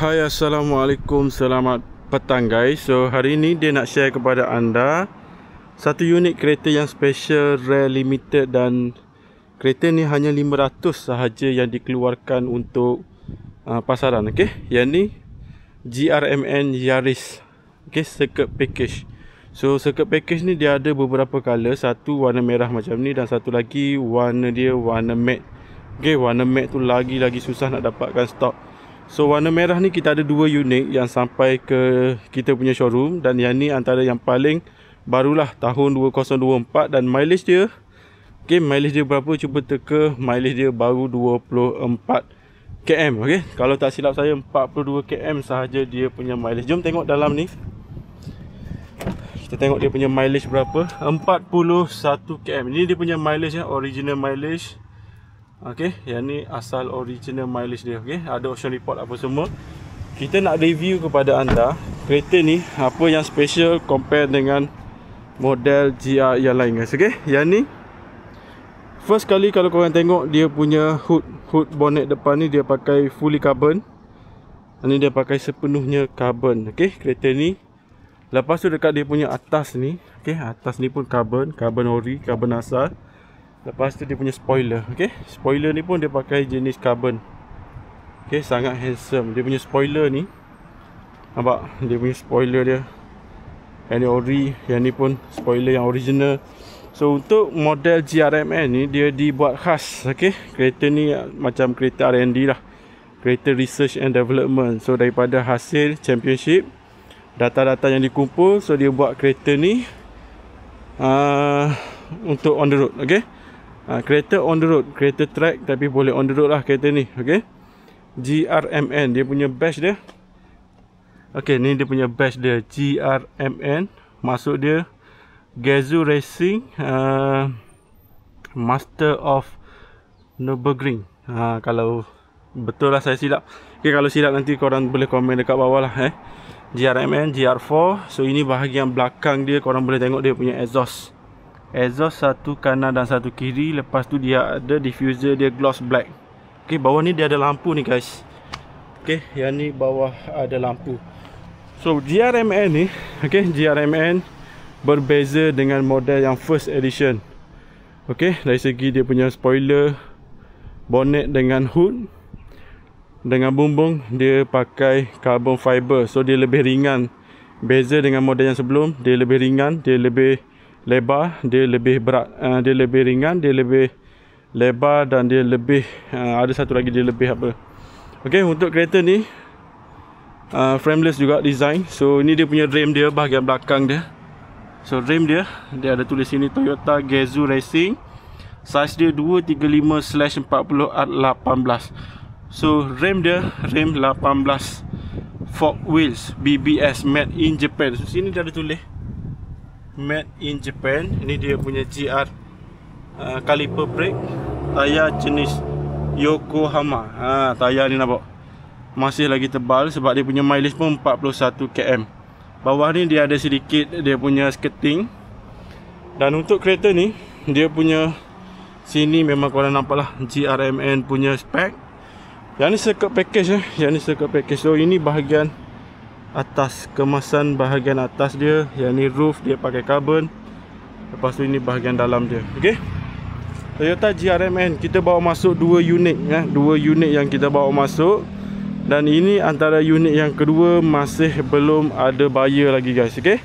Hai, Assalamualaikum, selamat petang guys. So hari ini dia nak share kepada anda satu unit kereta yang special, rare, limited, dan kereta ni hanya 500 sahaja yang dikeluarkan untuk pasaran. Okey, yang ni GRMN Yaris, okey, circuit package. So circuit package ni dia ada beberapa color, satu warna merah macam ni dan satu lagi warna dia warna matte. Okey, warna matte tu lagi susah nak dapatkan stok. So warna merah ni kita ada dua unit yang sampai ke kita punya showroom, dan yang ni antara yang paling barulah tahun 2024 dan mileage dia, okey, mileage dia berapa, cuba teka, mileage dia baru 24 km. Okey, kalau tak silap saya 42 km sahaja dia punya mileage. Jom tengok dalam ni. Kita tengok dia punya mileage berapa. 41 km. Ini dia punya mileage ya, original mileage. Okey, yang ni asal original mileage dia. Okey, ada option report apa semua. Kita nak review kepada anda kereta ni apa yang special compare dengan model GR yang lain guys. Okey, yang ni first kali kalau korang tengok dia punya hood bonnet depan ni dia pakai fully carbon. Ini dia pakai sepenuhnya carbon. Okey, kereta ni. Lepas tu dekat dia punya atas ni, okey, atas ni pun carbon ori, carbon asal. Lepas tu dia punya spoiler, okey. Spoiler ni pun dia pakai jenis carbon. Okey, sangat handsome. Dia punya spoiler ni, nampak dia punya spoiler dia. Yang ni ori, yang ni pun spoiler yang original. So untuk model GRMN ni dia dibuat khas, okey. Kereta ni macam kereta R&D lah. Kereta research and development. So daripada hasil championship, data-data yang dikumpul, so dia buat kereta ni untuk on the road, okey. Kereta on the road, kereta track tapi boleh on the road lah kereta ni, okey. GRMN dia punya badge dia. Okey, ni dia punya badge dia, GRMN. Maksud dia Gazoo Racing Master of Nürburgring. Kalau betul lah saya silap. Okey, kalau silap nanti korang boleh komen dekat bawah lah GRMN GR4. So ini bahagian belakang dia, korang boleh tengok dia punya exhaust satu kanan dan satu kiri. Lepas tu dia ada diffuser dia gloss black. Okey, bawah ni dia ada lampu ni guys. Okey, yang ni bawah ada lampu. So GRMN ni, okey, GRMN berbeza dengan model yang first edition. Okey, dari segi dia punya spoiler, bonnet dengan hood, dengan bumbung dia pakai carbon fiber. So dia lebih ringan. Beza dengan model yang sebelum, dia lebih ringan, dia lebih lebar, dia lebih berat, dia lebih ringan, dia lebih lebar, dan dia lebih ada satu lagi dia lebih apa. Okey, untuk kereta ni frameless juga design. So ini dia punya rim dia, bahagian belakang dia. So rim dia ada tulis sini Toyota Gazoo Racing. Size dia 235/40/18. So rim dia rim 18 fork wheels BBS made in Japan. So sini dia ada tulis made in Japan. Ini dia punya GR caliper brake, tayar jenis Yokohama. Tayar ni nampak masih lagi tebal sebab dia punya mileage pun 41 km. Bawah ni dia ada sedikit dia punya skirting. Dan untuk kereta ni dia punya sini memang korang nampak lah GRMN punya spek. Yang ni circuit package yang ni circuit package. So ini bahagian atas, kemasan bahagian atas dia. Yang ni roof dia pakai carbon. Lepas tu ini bahagian dalam dia. Okey, Toyota GRMN kita bawa masuk dua unit dua unit yang kita bawa masuk. Dan ini antara unit yang kedua, masih belum ada buyer lagi guys. Okey,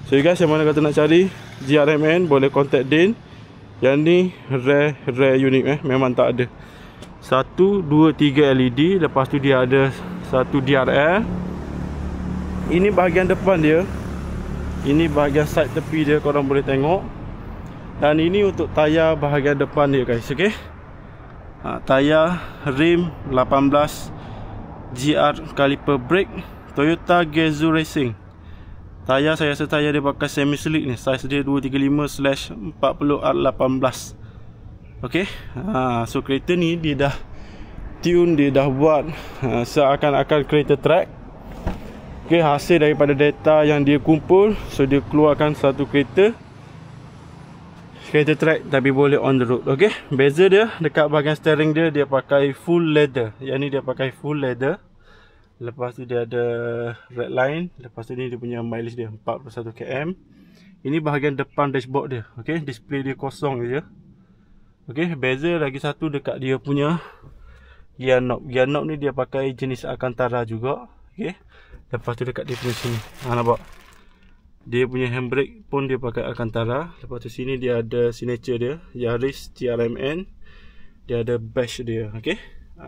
so you guys yang mana kata nak cari GRMN boleh contact Din. Yang ni rare unit memang tak ada. 1, 2, 3 LED. Lepas tu dia ada satu DRL. Ini bahagian depan dia. Ini bahagian side tepi dia, korang boleh tengok. Dan ini untuk tayar bahagian depan dia guys. Okey, tayar rim 18 GR caliper brake Toyota Gazoo Racing. Tayar saya rasa tayar dia pakai semi slick ni. Size dia 235/40/18. Okey, so kereta ni dia dah tune, dia dah buat seakan-akan kereta track. Okey, hasil daripada data yang dia kumpul, so dia keluarkan satu kereta track tapi boleh on the road. Okey, beza dia dekat bahagian steering dia pakai full leather. Yang ni dia pakai full leather. Lepas tu dia ada red line. Lepas tu ni dia punya mileage dia 41 km. Ini bahagian depan dashboard dia. Okey, display dia kosong je. Okey, beza lagi satu dekat dia punya gear knob. Gear knob ni dia pakai jenis Alcantara juga. Okey. Lepas tu dekat dia punya sini. Nampak? Dia punya handbrake pun dia pakai Alcantara. Lepas tu sini dia ada signature dia, Yaris GRMN. Dia ada badge dia. Okey.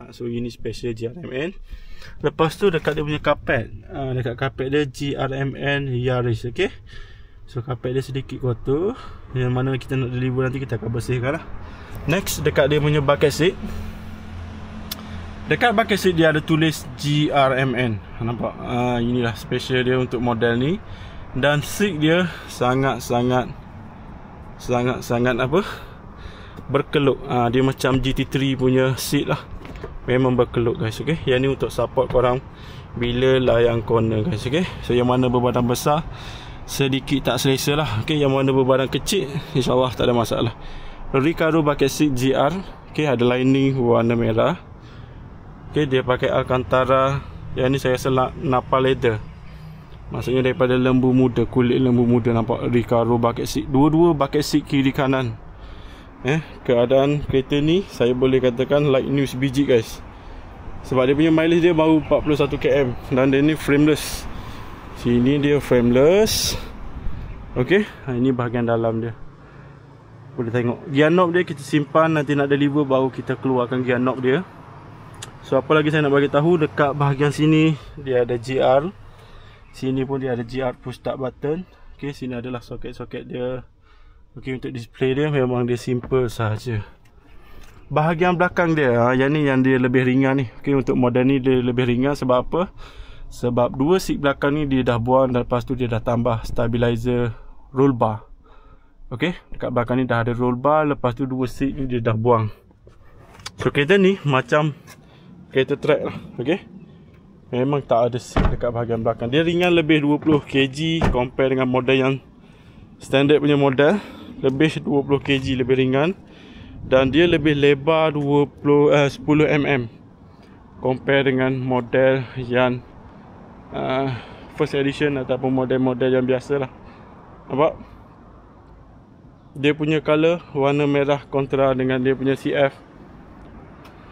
So ini special GRMN. Lepas tu dekat dia punya carpet. Dekat carpet dia GRMN Yaris. Okey. So carpet dia sedikit kotor. Yang mana kita nak deliver nanti kita akan bersihkan lah. Next dekat dia punya bucket seat. Dekat bucket seat dia ada tulis GRMN. Nampak? Inilah special dia untuk model ni. Dan seat dia sangat-sangat apa? Berkeluk. Dia macam GT3 punya seat lah. Memang berkeluk guys. Okay? Yang ni untuk support korang bila layang corner guys. Okay? So yang mana berbadan besar sedikit tak selesa lah. Okay? Yang mana berbadan kecil InsyaAllah tak ada masalah. Recaro bucket seat GR. Okay? Ada lining warna merah. Okay? Dia pakai Alcantara. Yang ni saya rasa Napa leather. Maksudnya daripada lembu muda, kulit lembu muda. Nampak Recaro bucket seat. Dua-dua bucket seat kiri kanan. Keadaan kereta ni saya boleh katakan like new sebiji guys. Sebab dia punya mileage dia baru 41 km. Dan dia ni frameless. Sini dia frameless. Ok, ini bahagian dalam dia. Boleh tengok gear knob dia kita simpan. Nanti nak deliver baru kita keluarkan gear knob dia. So apa lagi saya nak bagi tahu, dekat bahagian sini dia ada GR. Sini pun dia ada GR push start button. Ok, sini adalah soket-soket dia. Ok, untuk display dia memang dia simple sahaja. Bahagian belakang dia, yang ni yang dia lebih ringan ni. Ok, untuk model ni dia lebih ringan. Sebab apa? Sebab dua seat belakang ni dia dah buang. Dan lepas tu dia dah tambah stabilizer roll bar. Ok, dekat belakang ni dah ada roll bar. Lepas tu dua seat ni dia dah buang. So kereta ni macam kereta track lah. Ok, memang tak ada seat dekat bahagian belakang. Dia ringan lebih 20 kg compare dengan model yang standard punya model. Lebih 20 kg lebih ringan. Dan dia lebih lebar 10 mm compare dengan model yang first edition ataupun model-model yang biasa lah. Nampak? Dia punya color warna merah kontra dengan dia punya CF.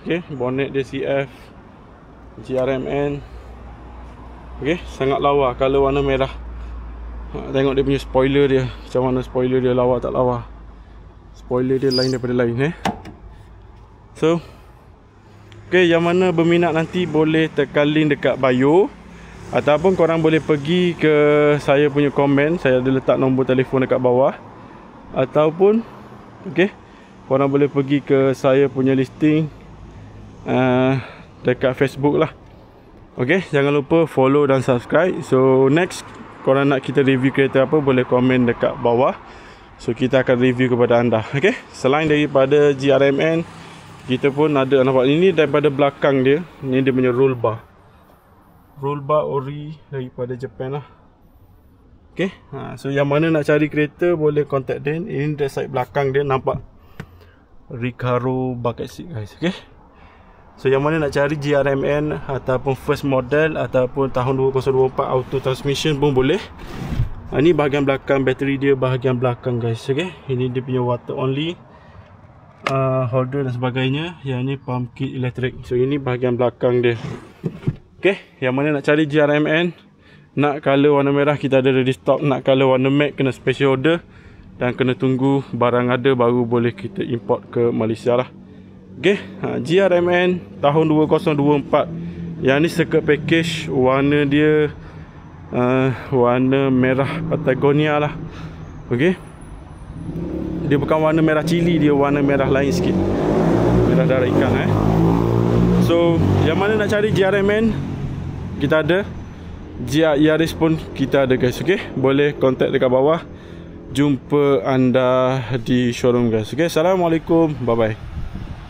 Ok, bonnet dia CF GRMN. Ok, sangat lawa color warna merah. Tengok dia punya spoiler dia. Macam mana spoiler dia, lawa tak lawa. Spoiler dia lain daripada lain. So ok, yang mana berminat nanti boleh tekan link dekat bio. Ataupun korang boleh pergi ke saya punya komen. Saya ada letak nombor telefon dekat bawah. Ataupun ok, korang boleh pergi ke saya punya listing dekat Facebook lah. Ok, jangan lupa follow dan subscribe. So next korang nak kita review kereta apa, boleh komen dekat bawah. So kita akan review kepada anda. Ok, selain daripada GRMN, kita pun ada, nampak ini daripada belakang dia. Ini dia punya roll bar. Roll bar ori daripada Japan lah. Ok, so yang mana nak cari kereta boleh contact Dan. Ini dari side belakang dia, nampak Recaro bucket seat guys. Ok, so yang mana nak cari GRMN ataupun first model ataupun tahun 2024 auto transmission pun boleh. Ini bahagian belakang, bateri dia bahagian belakang guys. Ok, ini dia punya water only holder dan sebagainya. Yang ni pump kit elektrik. So ini bahagian belakang dia. Ok, yang mana nak cari GRMN, nak color warna merah kita ada ready stock. Nak color warna matte kena special order. Dan kena tunggu barang ada baru boleh kita import ke Malaysia lah. Ok, GRMN tahun 2024. Yang ni circuit package. Warna dia warna merah Patagonia lah. Ok, dia bukan warna merah cili, dia warna merah lain sikit, merah darah ikan. So yang mana nak cari GRMN kita ada, Yaris pun kita ada guys. Ok, boleh contact dekat bawah. Jumpa anda di showroom guys. Ok, Assalamualaikum, bye bye.